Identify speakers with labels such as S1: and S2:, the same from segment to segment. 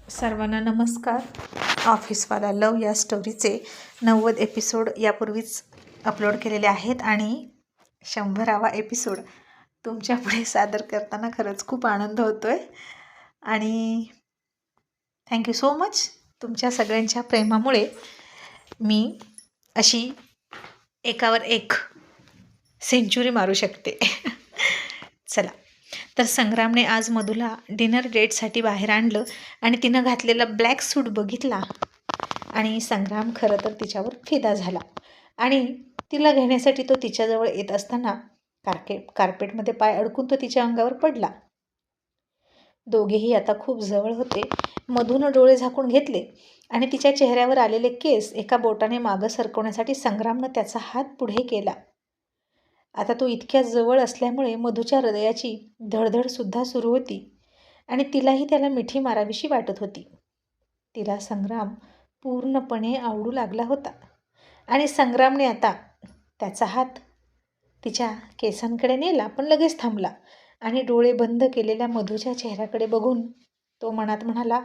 S1: सर्वांना नमस्कार. ऑफिसवाला लव या स्टोरीचे 90 एपिसोड यापूर्वीच अपलोड केलेले आहेत आणि 100वा एपिसोड तुमच्यापुढे सादर करताना खरंच खूप आनंद होतो आहे. आणि थँक्यू सो मच. तुमच्या सगळ्यांच्या प्रेमामुळे मी अशी एकावर एक सेंचुरी मारू शकते. चला, तर संग्रामने आज मधूला डिनर डेटसाठी बाहेर आणलं आणि तिनं घातलेला ब्लॅक सूट बघितला आणि संग्राम खरं तर तिच्यावर फिदा झाला आणि तिला घेण्यासाठी तो तिच्याजवळ येत असताना कार्पेटमध्ये पाय अडकून तो तिच्या अंगावर पडला. दोघेही आता खूप जवळ होते. मधूनं डोळे झाकून घेतले आणि तिच्या चेहऱ्यावर आलेले केस एका बोटाने मागं सरकवण्यासाठी संग्रामनं त्याचा हात पुढे केला. आता तो इतक्या जवळ असल्यामुळे मधूच्या हृदयाची धडधडसुद्धा सुरू होती आणि तिलाही त्याला मिठी मारावीशी वाटत होती. तिला संग्राम पूर्णपणे आवडू लागला होता आणि संग्रामने आता त्याचा हात तिच्या केसांकडे नेला, पण लगेच थांबला आणि डोळे बंद केलेल्या मधूच्या चेहऱ्याकडे बघून तो मनात म्हणाला,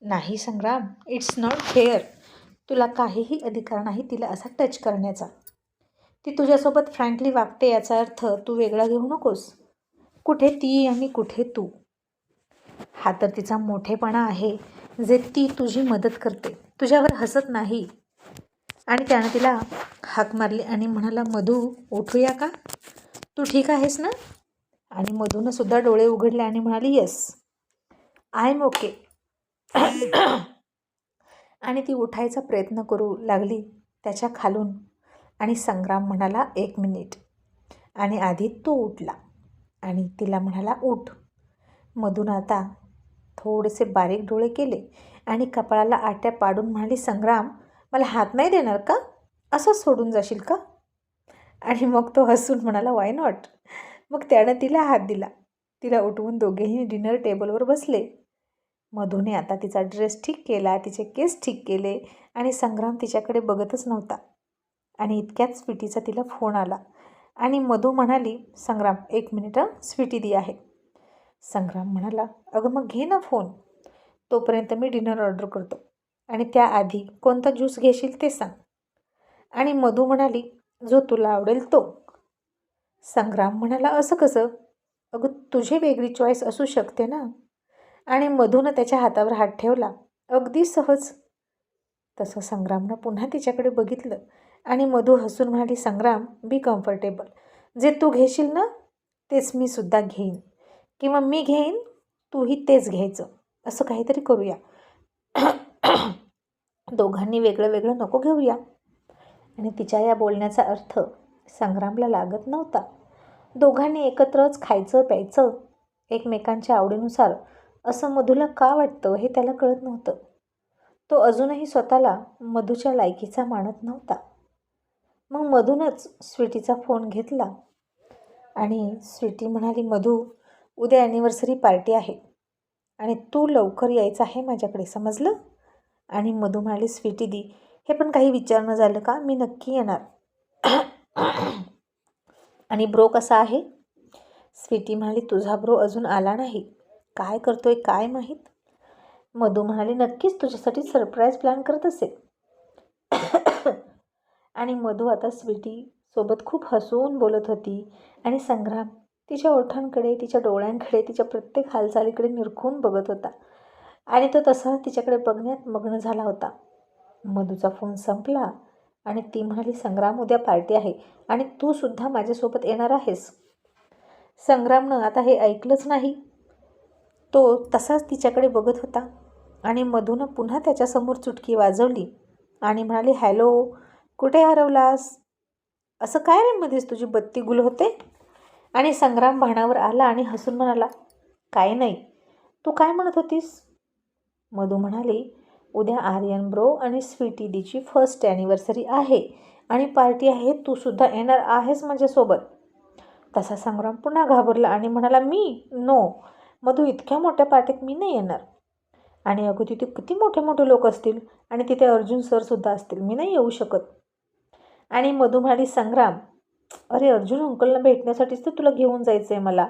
S1: नाही संग्राम, इट्स नॉट फेअर. तुला काहीही अधिकार नाही तिला असा टच करण्याचा. ती तुझ्यासोबत फ्रँकली वागते याचा अर्थ तू वेगळा घेऊ नकोस. कुठे ती आणि कुठे तू. हा तर तिचा मोठेपणा आहे जे ती तुझी मदत करते, तुझ्यावर हसत नाही. आणि त्यानं तिला हाक मारली आणि म्हणाला, मधू उठूया का? तू ठीक आहेस ना? आणि मधूनं सुद्धा डोळे उघडले आणि म्हणाली, येस, आय एम ओके. आणि ती उठायचा प्रयत्न करू लागली त्याच्या खालून आणि संग्राम म्हणाला, 1 मिनिट. आणि आधी तो उठला आणि तिला म्हणाला, उठ. मधून आता थोडेसे बारीक डोळे केले आणि कपाळाला आट्या पाडून म्हणाली, संग्राम, मला हात नाही देणार का? असंच सोडून जाशील का? आणि मग तो हसून म्हणाला, वाय नॉट. मग त्यानं तिला हात दिला. तिला उठवून दोघेही डिनर टेबलवर बसले. मधूने आता तिचा ड्रेस ठीक केला, तिचे केस ठीक केले आणि संग्राम तिच्याकडे बघतच नव्हता. आणि इतक्यात स्वीटीचा तिला फोन आला आणि मधू म्हणाली, संग्राम 1 मिनिट, स्वीटी दी आहे. संग्राम म्हणाला, अगं मग घे ना फोन. तोपर्यंत मी डिनर ऑर्डर करतो आणि त्याआधी कोणता ज्यूस घेशील ते सांग. आणि मधू म्हणाली, जो तुला आवडेल तो. संग्राम म्हणाला, असं कसं? अगं तुझी वेगळी चॉईस असू शकते ना. आणि मधूनं त्याच्या हातावर हात ठेवला, अगदी सहज. तसं संग्रामनं पुन्हा तिच्याकडे बघितलं आणि मधू हसून म्हणाली, संग्राम, बी कम्फर्टेबल. जे तू घेशील ना तेच मी सुद्धा घेईन, किंवा मी घेईन तूही तेच घ्यायचं. असं काहीतरी करूया. दोघांनी वेगळं वेगळं नको घेऊया. आणि तिच्या या बोलण्याचा अर्थ संग्रामला लागत नव्हता. दोघांनी एकत्रच खायचं प्यायचं एकमेकांच्या आवडीनुसार असं मधूला का वाटतं हे त्याला कळत नव्हतं. तो अजूनही स्वतःला मधूच्या लायकीचा मानत नव्हता. मग मधूनच स्वीटीचा फोन घेतला आणि स्वीटी म्हणाली, मधू, उद्या ॲनिव्हर्सरी पार्टी आहे आणि तू लवकर यायचं आहे माझ्याकडे, समजलं? आणि मधू म्हणाली, स्वीटी दी, हे पण काही विचारणं झालं का? मी नक्की येणार. आणि ब्रो कसा आहे? स्वीटी म्हणाली, तुझा ब्रो अजून आला नाही. काय करतोय काय माहीत. मधू म्हणाली, नक्कीच तुझ्यासाठी सरप्राईज प्लॅन करत असेल. आणि मधू आता स्वीटीसोबत खूप हसून बोलत होती आणि संग्राम तिच्या ओठांकडे, तिच्या डोळ्यांकडे, तिच्या प्रत्येक हालचालीकडे निरखून बघत होता आणि तो तसा तिच्याकडे बघण्यात मग्न झाला होता. मधूचा फोन संपला आणि ती म्हणाली, संग्राम, उद्या पार्टी आहे आणि तू सुद्धा माझ्यासोबत येणार आहेस. संग्रामनं आता हे ऐकलंच नाही. तो तसाच तिच्याकडे बघत होता आणि मधूनं पुन्हा त्याच्यासमोर चुटकी वाजवली आणि म्हणाली, हॅलो, कुठे हरवलास? असं काय रे मध्येच तुझी बत्ती गुल होते? आणि संग्राम भानावर आला आणि हसून म्हणाला, काय नाही, तू काय म्हणत होतीस? मधू म्हणाली, उद्या आर्यन ब्रो आणि स्वीटी दीची फर्स्ट ॲनिव्हर्सरी आहे आणि पार्टी आहे, तू सुद्धा येणार आहेस माझ्यासोबत. तसा संग्राम पुन्हा घाबरला आणि म्हणाला, मी? नो मधू, इतक्या मोठ्या पार्टीत मी नाही येणार. आणि अगं तिथे किती मोठे मोठे लोक असतील आणि तिथे अर्जुन सरसुद्धा असतील, मी नाही येऊ शकत. आणि मधू म्हणाली, संग्राम, अरे अर्जुन अंकलला भेटण्यासाठीच तर तुला घेऊन जायचं आहे मला.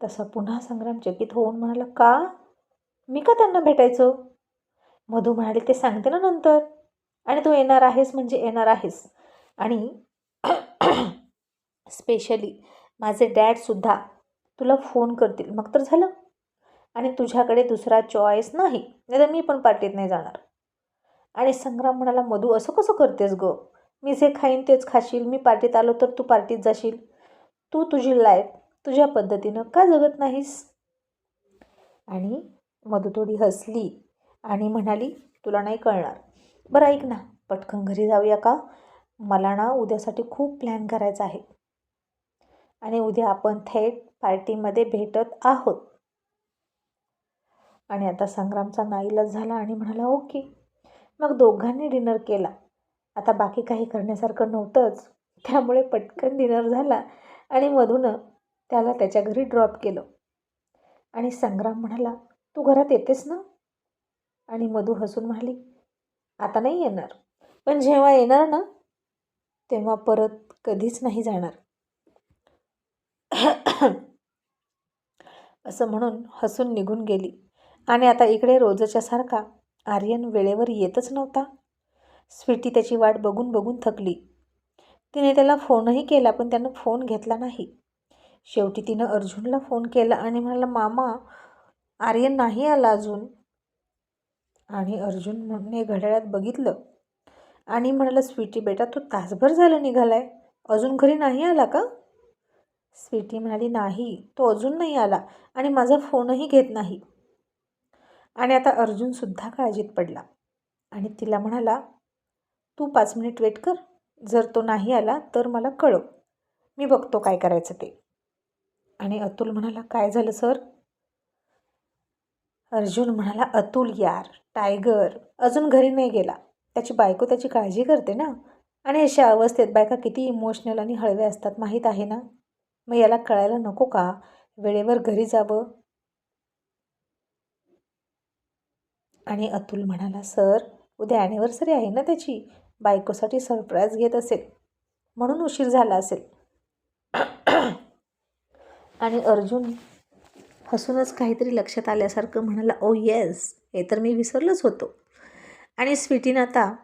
S1: तसा पुन्हा संग्राम चकित होऊन म्हणाला, का? मी का त्यांना भेटायचं? मधू म्हणाली, ते सांगते ना नंतर. आणि तू येणार आहेस म्हणजे येणार आहेस. आणि स्पेशली माझे डॅडसुद्धा तुला फोन करतील, मग तर झालं. आणि तुझ्याकडे दुसरा चॉईस नाही, नाही तर मी पण पार्टीत नाही जाणार. आणि संग्राम म्हणाला, मधू असं कसं करतेस गं? मी जे खाईन तेच खाशील, मी पार्टीत आलो तर तू पार्टीत जाशील. तू तुझी लाईफ तुझ्या पद्धतीनं का जगत नाहीस? आणि मधू थोडी हसली आणि म्हणाली, तुला नाही कळणार. बरं ऐक ना, पटकन घरी जाऊया का? मला ना उद्यासाठी खूप प्लॅन करायचा आहे. आणि उद्या आपण थेट पार्टीमध्ये भेटत आहोत. आणि आता संग्रामचा नाईलाज झाला आणि म्हणाला, ओके. मग दोघांनी डिनर केला. आता बाकी काही करण्यासारखं नव्हतंच, त्यामुळे पटकन डिनर झाला आणि मधूनं त्याला त्याच्या घरी ड्रॉप केलं. आणि संग्राम म्हणाला, तू घरात येतेस ना? आणि मधू हसून म्हणाली, आता नाही येणार, पण जेव्हा येणार ना तेव्हा परत कधीच नाही जाणार. असं म्हणून हसून निघून गेली. आणि आता इकडे रोजच्या सारखा आर्यन वेळेवर येतच नव्हता. स्वीटी त्याची वाट बघून बघून थकली. तिने त्याला फोनही केला, पण त्यानं फोन घेतला नाही. शेवटी तिनं अर्जुनला फोन केला आणि म्हणाला, मामा, आर्यन नाही आला अजून. आणि अर्जुनने घड्याळात बघितलं आणि म्हणाला, स्वीटी बेटा, तू तासभर झालं निघालाय, अजून घरी नाही आला का? स्वीटी म्हणाली, नाही, तो अजून नाही आला आणि माझा फोनही घेत नाही. आणि आता अर्जुनसुद्धा काळजीत पडला आणि तिला म्हणाला, तू 5 मिनिट वेट कर, जर तो नाही आला तर मला कळव, मी बघतो काय करायचं ते. आणि अतुल म्हणाला, काय झालं सर? अर्जुन म्हणाला, अतुल यार, टायगर अजून घरी नाही गेला. त्याची बायको त्याची काळजी करते ना. आणि अशा अवस्थेत बायका किती इमोशनल आणि हळव्या असतात माहीत आहे ना. मग याला कळायला नको का वेळेवर घरी जावं? आणि अतुल म्हणाला, सर, उद्या ॲनिव्हर्सरी आहे ना त्याची, बायकोसाठी सरप्राईज घेत असेल म्हणून उशीर झाला असेल. आणि अर्जुन हसूनच काहीतरी लक्षात आल्यासारखं म्हणाला, ओ येस, हे तर मी विसरलोच होतो. आणि स्वीटीनं आता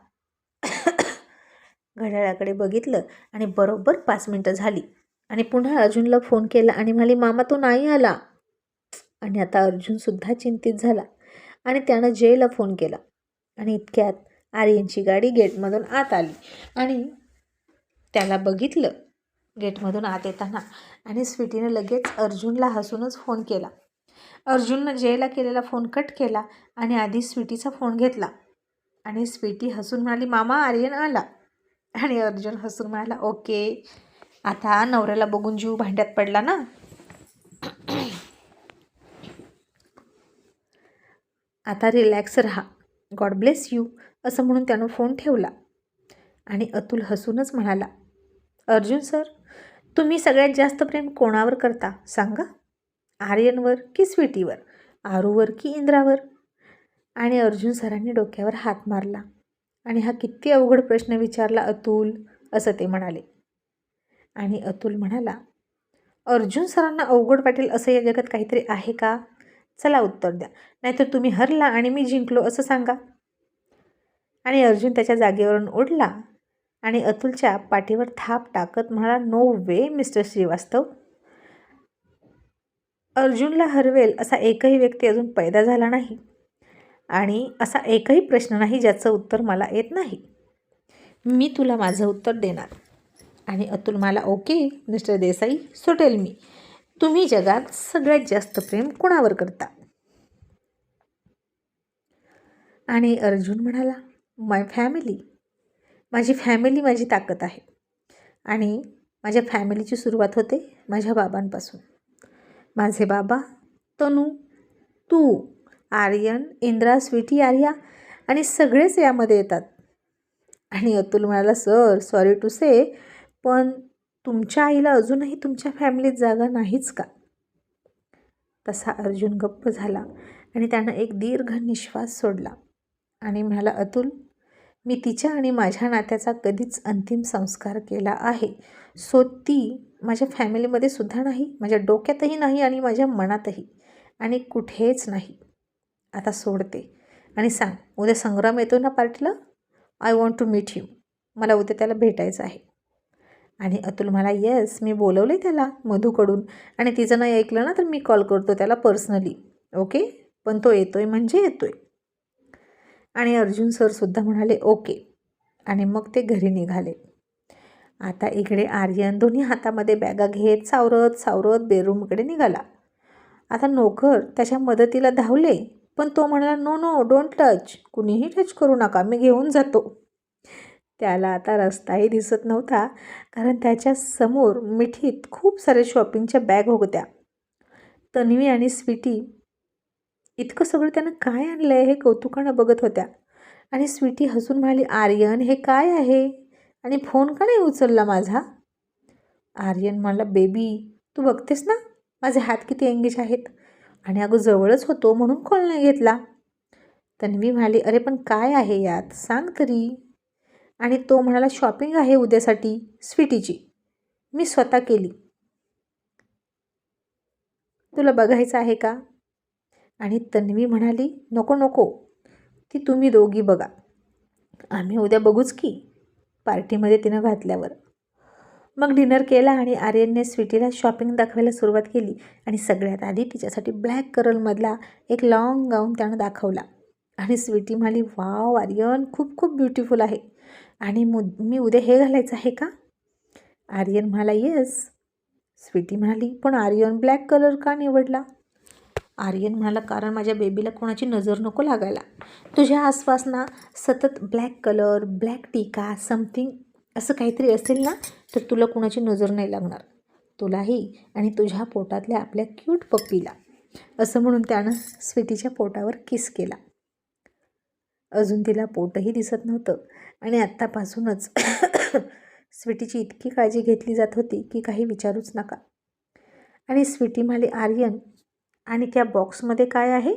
S1: घड्याळाकडे बघितलं आणि बरोबर 5 मिनटं झाली. आणि पुन्हा अर्जुनला फोन केला आणि म्हणाली, मामा, तो नाही आला. आणि आता अर्जुनसुद्धा चिंतित झाला आणि त्यानं जयला फोन केला. आणि इतक्यात आर्यनची गाडी गेटमधून आत आली आणि त्याला बघितलं गेटमधून आत येताना. आणि स्वीटीनं लगेच अर्जुनला हसूनच फोन केला. अर्जुननं जयला केलेला फोन कट केला आणि आधी स्वीटीचा फोन घेतला. आणि स्वीटी हसून म्हणाली, मामा, आर्यन आला. आणि अर्जुन हसून म्हणाला, ओके, आता नवऱ्याला बघून जीव भांड्यात पडला ना. आता रिलॅक्स राहा, गॉड ब्लेस यू, असं म्हणून त्यानं फोन ठेवला. आणि अतुल हसूनच म्हणाला, अर्जुन सर, तुम्ही सगळ्यात जास्त प्रेम कोणावर करता सांगा? आर्यनवर की स्वीटीवर, आरूवर की इंद्रावर? आणि अर्जुन सरांनी डोक्यावर हात मारला. आणि हा किती अवघड प्रश्न विचारला अतुल, असं ते म्हणाले. आणि अतुल म्हणाला, अर्जुन सरांना अवघड वाटेल असं या जगात काहीतरी आहे का? चला उत्तर द्या, नाहीतर तुम्ही हरला आणि मी जिंकलो असं सांगा. आणि अर्जुन त्याच्या जागेवरून उडला आणि अतुलच्या पाठीवर थाप टाकत म्हणाला, नो वे मिस्टर श्रीवास्तव. अर्जुनला हरवेल असा एकही व्यक्ती अजून पैदा झाला नाही आणि असा एकही प्रश्न नाही ज्याचं उत्तर मला येत नाही. मी तुला माझं उत्तर देणार. आणि अतुल मला, okay mister Desai, so tell me, तुम्ही जगात सगळ्यात जास्त प्रेम कोणावर करता? आणि अर्जुन म्हणाला, माय फॅमिली. माझी फॅमिली माझी ताकद आहे. आणि माझ्या फॅमिलीची सुरुवात होते माझ्या बाबांपासून. माझे बाबा, तनू, तू, आर्यन, इंद्रा, स्वीटी, आर्या आणि सगळेच यामध्ये येतात. आणि अतुल म्हणाला, सर, सॉरी टू से, पण तुमच्या आईला अजूनही तुमच्या फॅमिलीत जागा नाहीच का? तसा अर्जुन गप्प झाला आणि त्यानं एक दीर्घ निश्वास सोडला आणि म्हणाला, अतुल, मी तिच्या आणि माझ्या नात्याचा कधीच अंतिम संस्कार केला आहे. सो ती माझ्या फॅमिलीमध्ये सुद्धा नाही, माझ्या डोक्यातही नाही आणि माझ्या मनातही आणि कुठेच नाही. आता सोडते आणि सांग, उद्या संग्राम येतो ना पार्टीला? I want to meet you. मला उद्या त्याला भेटायचं आहे. आणि अतुल म्हणाला, येस, मी बोलवलं आहे त्याला मधूकडून, आणि तिचं नाही ऐकलं ना तर मी कॉल करतो त्याला पर्सनली. ओके, पण तो येतोय म्हणजे येतोय. आणि अर्जुन सरसुद्धा म्हणाले ओके. आणि मग ते घरी निघाले. आता इकडे आर्यन दोन्ही हातामध्ये बॅगा घेत सावरत सावरत बेडरूमकडे निघाला. आता नोकर त्याच्या मदतीला धावले, पण तो म्हणाला, नो नो, डोंट टच, कुणीही टच करू नका, मी घेऊन जातो. त्याला आता रस्ताही दिसत नव्हता, कारण त्याच्या समोर मिठीत खूप सारे शॉपिंगच्या बॅग होत्या. तन्वी आणि स्वीटी इतकं सगळं त्यानं काय आणलं आहे हे कौतुकानं बघत होत्या. आणि स्वीटी हसून म्हणाली, आर्यन हे काय आहे आणि फोन का नाही उचलला माझा? आर्यन म्हणाला, बेबी तू बघतेस ना माझे हात किती एंगेज आहेत, आणि अगं जवळच होतो म्हणून कॉल नाही घेतला. तन्वी म्हणाली, अरे पण काय आहे यात सांग तरी. आणि तो म्हणाला, शॉपिंग आहे उद्यासाठी स्वीटीची, मी स्वतः केली, तुला बघायचं आहे का? आणि तन्वी म्हणाली, नको नको, ती तुम्ही दोघी बघा, आम्ही उद्या बघूच की पार्टीमध्ये तिनं घातल्यावर. मग डिनर केला आणि आर्यनने स्वीटीला शॉपिंग दाखवायला सुरुवात केली. आणि सगळ्यात आधी तिच्यासाठी ब्लॅक कलरमधला एक लॉंग गाऊन त्यानं दाखवला. आणि स्वीटी म्हणाली, वाव आर्यन, खूप खूप ब्युटिफुल आहे, आणि मी उद्या हे घालायचं आहे का? आर्यन म्हणाला, येस. स्वीटी म्हणाली, पण आर्यन ब्लॅक कलर का निवडला? आर्यन म्हणाला, कारण माझ्या बेबीला कोणाची नजर नको लागायला. तुझ्या आसपास ना सतत ब्लॅक कलर, ब्लॅक टिका, समथिंग असं काहीतरी असेल ना तर तुला कोणाची नजर नाही लागणार, तुलाही आणि तुझ्या पोटातल्या आपल्या क्यूट पप्पीला. असं म्हणून त्यानं स्वीटीच्या पोटावर किस केला. अजून तिला पोटही दिसत नव्हतं, आणि आत्तापासूनच स्वीटीची इतकी काळजी घेतली जात होती की काही विचारूच नका. आणि स्वीटी म्हणाली, आर्यन, आणि त्या बॉक्समध्ये काय आहे?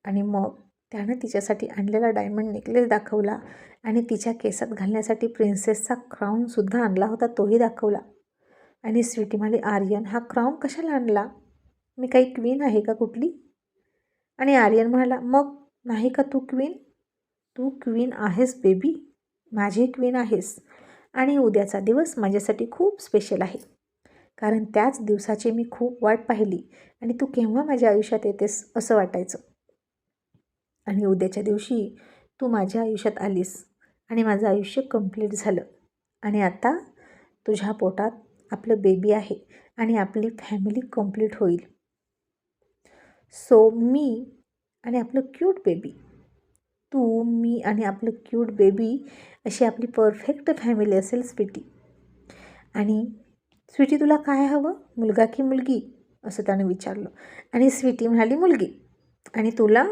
S1: आणि मग त्यानं तिच्यासाठी आणलेला डायमंड नेकलेस दाखवला, आणि तिच्या केसात घालण्यासाठी प्रिन्सेसचा क्राऊनसुद्धा आणला होता तोही दाखवला. आणि स्वीटी म्हणाली, आर्यन हा क्राऊन कशाला आणला? मी काही क्वीन आहे का कुठली? आणि आर्यन म्हणाला, मग नाही का तू क्वीन? तू क्वीन आहेस बेबी, माझी क्वीन आहेस. आणि उद्याचा दिवस माझ्यासाठी खूप स्पेशल आहे, कारण त्याच दिवसाची मी खूप वाट पाहिली, आणि तू केव्हा माझ्या आयुष्यात येतेस असं वाटायचं. आणि उद्याच्या दिवशी तू माझ्या आयुष्यात आलीस, आणि माझं आयुष्य कंप्लीट झालं. आणि आता तुझ्या पोटात आपलं बेबी आहे, आणि आपली फॅमिली कंप्लीट होईल. सो मी आणि आपलं क्यूट बेबी, तू, मी आणि आपलं क्यूट बेबी, अशी आपली परफेक्ट फॅमिली असेल स्वीटी. आणि स्वीटी तुला काय हवं, मुलगा की मुलगी? असं त्यानं विचारलं. आणि स्वीटी म्हणाली, मुलगी. आणि तुला?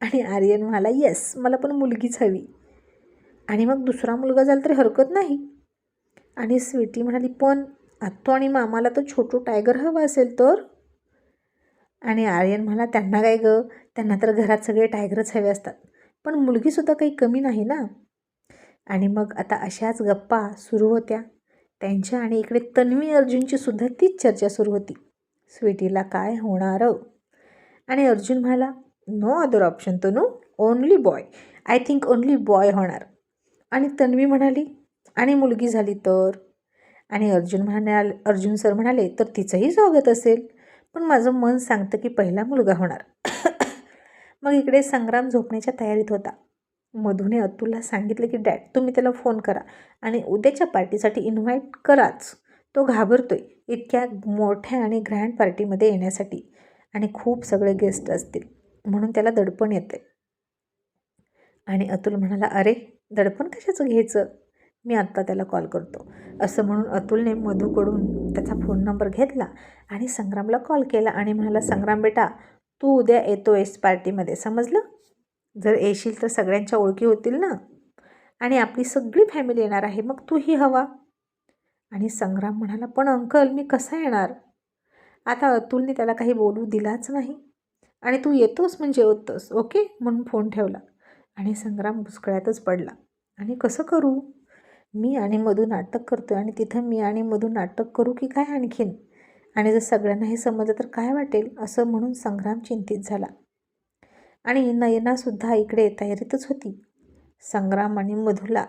S1: आणि आर्यन म्हणाला, येस, मला पण मुलगीच हवी, आणि मग दुसरा मुलगा झाला तरी हरकत नाही. आणि स्वीटी म्हणाली, पण आत्तो आणि मामाला तर छोटू टायगर हवं असेल तर? आणि आर्यन म्हणाला, त्यांना काय गं, त्यांना तर घरात सगळे टायगरच हवे असतात, पण मुलगीसुद्धा काही कमी नाही ना. आणि मग आता अशाच गप्पा सुरू होत्या त्यांच्या, आणि इकडे तन्वी अर्जुनची सुद्धा तीच चर्चा सुरू होती, स्वीटीला काय होणार? आणि अर्जुन म्हणाला, no other option Tanu, only boy, I think only boy होणार. आणि तन्वी म्हणाली, आणि मुलगी झाली तर? आणि अर्जुन सर म्हणाले, तर तिचंही स्वागत असेल, पण माझं मन सांगतं की पहिला मुलगा होणार. मग इकडे संग्राम झोपण्याच्या तयारीत होता. मधूने अतुलला सांगितलं की डॅड, तुम्ही त्याला फोन करा आणि उद्याच्या पार्टीसाठी इन्व्हाइट कराच, तो घाबरतोय इतक्या मोठ्या आणि ग्रँड पार्टीमध्ये येण्यासाठी, आणि खूप सगळे गेस्ट असतील म्हणून त्याला दडपण येते. आणि अतुल म्हणाला, अरे दडपण कशाचं घ्यायचं, मी आत्ता त्याला कॉल करतो. असं म्हणून अतुलने मधूकडून त्याचा फोन नंबर घेतला आणि संग्रामला कॉल केला आणि म्हणाला, संग्राम बेटा, तू उद्या येतोयस पार्टीमध्ये, समजलं? जर येशील तर सगळ्यांच्या ओळखी होतील ना, आणि आपली सगळी फॅमिली येणार आहे, मग तूही हवा. आणि संग्राम म्हणाला, पण अंकल मी कसा येणार? आता अतुलने त्याला काही बोलू दिलाच नाही, आणि तू येतोस म्हणजे होतोस, ओके म्हणून फोन ठेवला. आणि संग्राम बुचकळ्यातच पडला. आणि कसं करू? मी आणि मधू नाटक करतो, आणि तिथं मी आणि मधू नाटक करू की काय आणखीन? आणि जर सगळ्यांना हे समजलं तर काय वाटेल असं म्हणून संग्राम चिंतित झाला. आणि नयनासुद्धा इकडे तयारीतच होती संग्राम आणि मधूला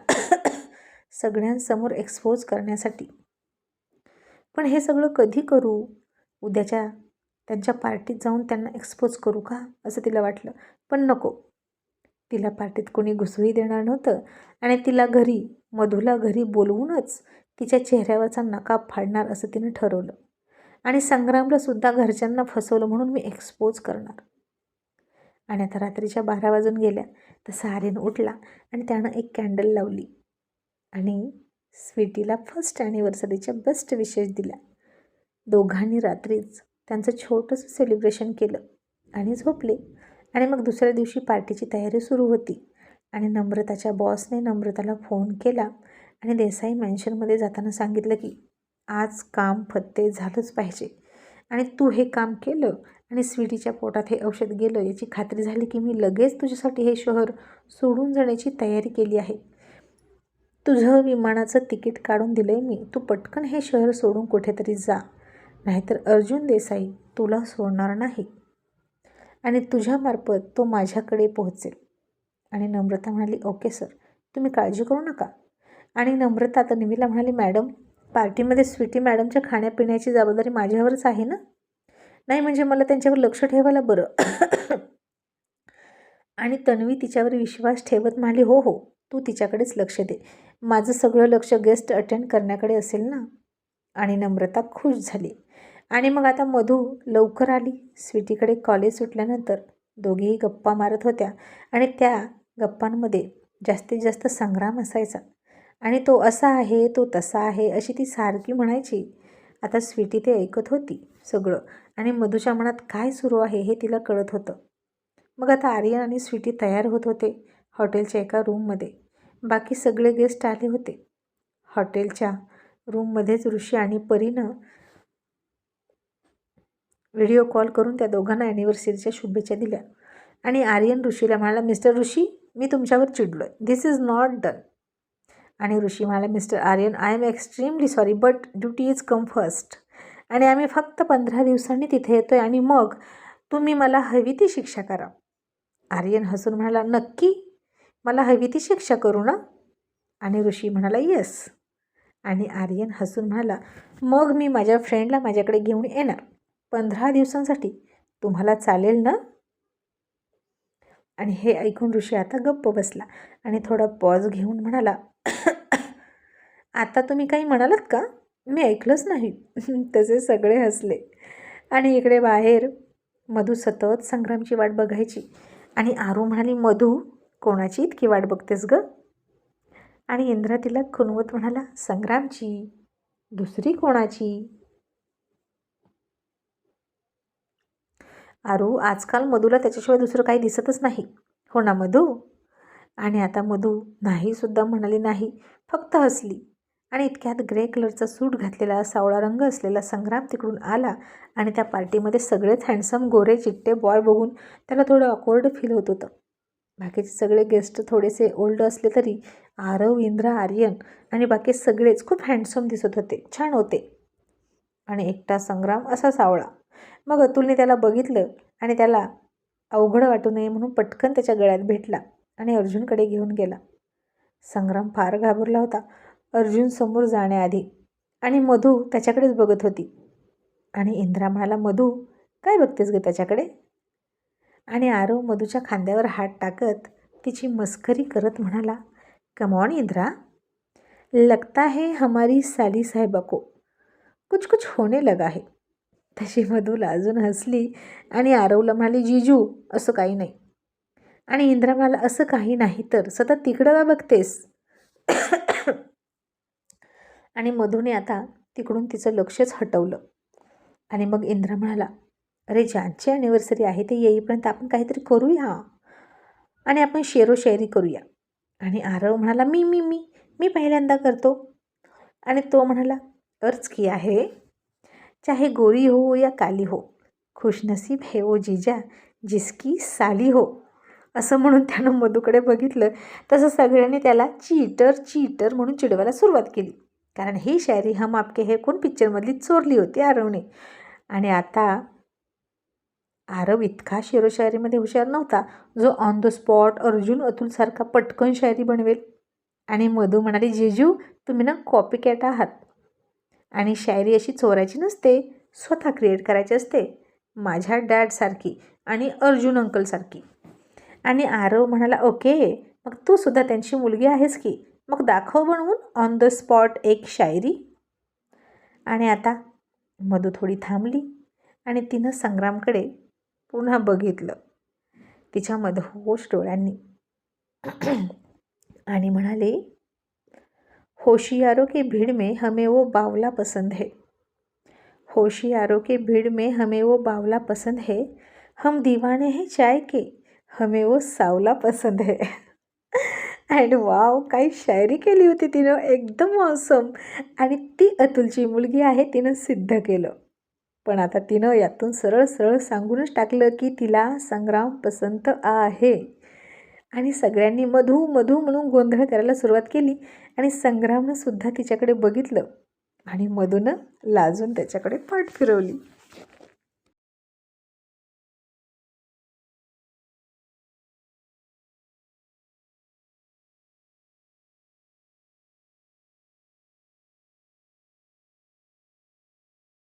S1: सगळ्यांसमोर एक्सपोज करण्यासाठी. पण हे सगळं कधी करू? उद्याच्या त्यांच्या पार्टीत जाऊन त्यांना एक्सपोज करू का असं तिला वाटलं. पण नको, तिला पार्टीत कोणी घुसही देणार नव्हतं आणि तिला मधूला घरी बोलवूनच तिच्या चेहऱ्यावरचा नकाब फाडणार असं तिने ठरवलं. आणि संग्रामला सुद्धा घरच्यांना फसवलं म्हणून मी एक्सपोज करणार. आणि आता रात्रीच्या 12 वाजून गेल्या तसा आर्यन उठला आणि त्यानं एक कॅन्डल लावली आणि स्वीटीला फर्स्ट ॲनिव्हर्सरीच्या बेस्ट विशेष दिल्या. दोघांनी रात्रीच त्यांचं छोटंसं सेलिब्रेशन केलं आणि झोपले. आणि मग दुसऱ्या दिवशी पार्टीची तयारी सुरू होती. आणि नम्रताच्या बॉसने नम्रताला फोन केला आणि देसाई मॅन्शनमध्ये जाताना सांगितलं की आज काम फत्ते झालंच पाहिजे आणि तू हे काम केलं आणि स्वीटीच्या पोटात हे औषध गेलं याची खात्री झाली की मी लगेच तुझ्यासाठी हे शहर सोडून जाण्याची तयारी केली आहे. तुझं विमानाचं तिकीट काढून दिलं आहे मी. तू पटकन हे शहर सोडून कुठेतरी जा, नाहीतर अर्जुन देसाई तुला सोडणार नाही आणि तुझ्यामार्फत तो माझ्याकडे पोहोचेल. आणि नम्रता म्हणाली ओके सर, तुम्ही काळजी करू नका. आणि नम्रता तन्वीला म्हणाली मॅडम, पार्टीमध्ये स्वीटी मॅडमच्या खाण्यापिण्याची जबाबदारी माझ्यावरच आहे ना? नाही म्हणजे मला त्यांच्यावर लक्ष ठेवायला बरं. आणि तन्वी तिच्यावर विश्वास ठेवत म्हणाली हो हो, तू तिच्याकडेच लक्ष दे, माझं सगळं लक्ष गेस्ट अटेंड करण्याकडे असेल ना. आणि नम्रता खुश झाली. आणि मग आता मधू लवकर आली. स्वीटीकडे कॉलेज सुटल्यानंतर दोघीही गप्पा मारत होत्या आणि त्या गप्पांमध्ये जास्तीत जास्त संग्राम असायचा आणि तो असा आहे, तो तसा आहे अशी ती सारखी म्हणायची. आता स्वीटी ते ऐकत होती सगळं आणि मधूच्या मनात काय सुरू आहे हे तिला कळत होतं. मग आता आर्यन आणि स्वीटी तयार होत होते हॉटेलच्या एका रूममध्ये. बाकी सगळे गेस्ट आले होते. हॉटेलच्या रूममध्येच ऋषी आणि परीनं व्हिडिओ कॉल करून त्या दोघांना ॲनिव्हर्सरीच्या शुभेच्छा दिल्या. आणि आर्यन ऋषीला म्हणाला मिस्टर ऋषी, मी तुमच्यावर चिडलो आहे, दिस इज नॉट डन. आणि ऋषी म्हणाला mister Aryan, I am extremely sorry but duty is come first आणि आम्ही फक्त 15 दिवसांनी तिथे येतो आहे आणि मग तुम्ही मला हवी ती शिक्षा करा. आर्यन हसून म्हणाला नक्की मला हवी ती शिक्षा करू ना? आणि ऋषी म्हणाला येस. आणि आर्यन हसून म्हणाला मग मी माझ्या फ्रेंडला माझ्याकडे घेऊन येणार 15 दिवसांसाठी, तुम्हाला चालेल ना? आणि हे ऐकून ऋषी आता गप्प बसला आणि थोडा पॉज घेऊन म्हणाला आता तुम्ही काही म्हणालात का? मी ऐकलंच नाही. तसे सगळे हसले. आणि इकडे बाहेर मधू सतत संग्रामची वाट बघायची. आणि आरू म्हणाली मधू, कोणाची इतकी वाट बघतेस ग? आणि इंद्रा तिला खुणवत म्हणाला संग्रामची, दुसरी कोणाची? आरू, आजकाल मधूला त्याच्याशिवाय दुसरं काही दिसतच नाही, हो ना मधू? आणि आता मधू नाहीसुद्धा म्हणाली नाही, फक्त हसली. आणि इतक्यात ग्रे कलरचा सूट घातलेला सावळा रंग असलेला संग्राम तिकडून आला आणि त्या पार्टीमध्ये सगळेच हँडसम गोरे चिट्टे बॉय बघून त्याला थोडं ऑकवर्ड फील होत होतं. बाकीचे सगळे गेस्ट थोडेसे ओल्ड असले तरी आरव, इंद्रा, आर्यन आणि बाकी सगळेच खूप हँडसम दिसत होते, छान होते. आणि एकटा संग्राम असा सावळा. मग अतुलने त्याला बघितलं आणि त्याला अवघड वाटू नये म्हणून पटकन त्याच्या गळ्यात भेटला आणि अर्जुनकडे घेऊन गेला. संग्राम फार घाबरला होता अर्जुन समोर जाण्याआधी. आणि मधू त्याच्याकडेच बघत होती. आणि इंद्रा म्हणाला मधू, काय बघतेस ग त्याच्याकडे? आणि आरव मधूच्या खांद्यावर हात टाकत तिची मस्करी करत म्हणाला कम ऑन इंद्रा, लगता है हमारी साली साहेबा को कुछ कुछ होने लगा है. तशी मधू लाजून हसली आणि आरवला म्हणाली जीजू, असं काही नाही. आणि इंद्रा म्हणाला असं काही नाही तर सतत तिकडं का बघतेस? आणि मधूने आता तिकडून तिचं लक्षच हटवलं. आणि मग इंद्रा म्हणाला अरे ज्यांची ॲनिव्हर्सरी आहे ते येईपर्यंत आपण काहीतरी करूया आणि आपण शेरोशायरी करूया. आणि आरव म्हणाला मी मी मी मी पहिल्यांदा करतो. आणि तो म्हणाला अर्ज किया है, चाहे गोरी हो या काली हो, खुशनसीब है वो जीजा जिसकी साली हो. असं म्हणून त्यानं मधूकडे बघितलं. तसं सगळ्यांनी त्याला चीटर चीटर म्हणून चिडवायला सुरुवात केली. कारण ही शायरी हम आपके हे कोण पिक्चरमधली चोरली होती आरवने. आणि आता आरव इतका शेरोशायरीमध्ये हुशार नव्हता जो ऑन द स्पॉट अर्जुन अतुलसारखा पटकन शायरी बनवेल. आणि मधू म्हणाली, जीजू तुम्ही ना कॉपी कॅट आहात आणि शायरी अशी चोरायची नसते, स्वतः क्रिएट करायची असते, माझ्या डॅडसारखी आणि अर्जुन अंकलसारखी. आणि आरव म्हणाला, ओके मग तू सुद्धा त्यांची मुलगी आहेस की, मग दाखव बनवून ऑन द स्पॉट एक शायरी. आणि आता मधू थोडी थांबली आणि तिनं संग्रामकडे पुन्हा बघितलं तिच्या मधोश डोळ्यांनी आणि म्हणाले, होशियारों की भीड़ में हमें वो बावला पसंद है, होशियारों की भीड़ में हमें वो बावला पसंद है, हम दीवाने हैं चाय के, हमें वो सावला पसंद है. अँड वाव, काही शायरी केली होती तिनं, एकदम ऑसम. आणि ती अतुलची मुलगी आहे, तिनं सिद्ध केलं. पण आता तिनं यातून सरळ सरळ सांगूनच टाकलं की तिला संग्राम पसंत आहे. आणि सगळ्यांनी मधू मधू म्हणून गोंधळ करायला सुरुवात केली आणि संग्रामनं सुद्धा तिच्याकडे बघितलं आणि मधूनं लाजून त्याच्याकडे पाठ फिरवली.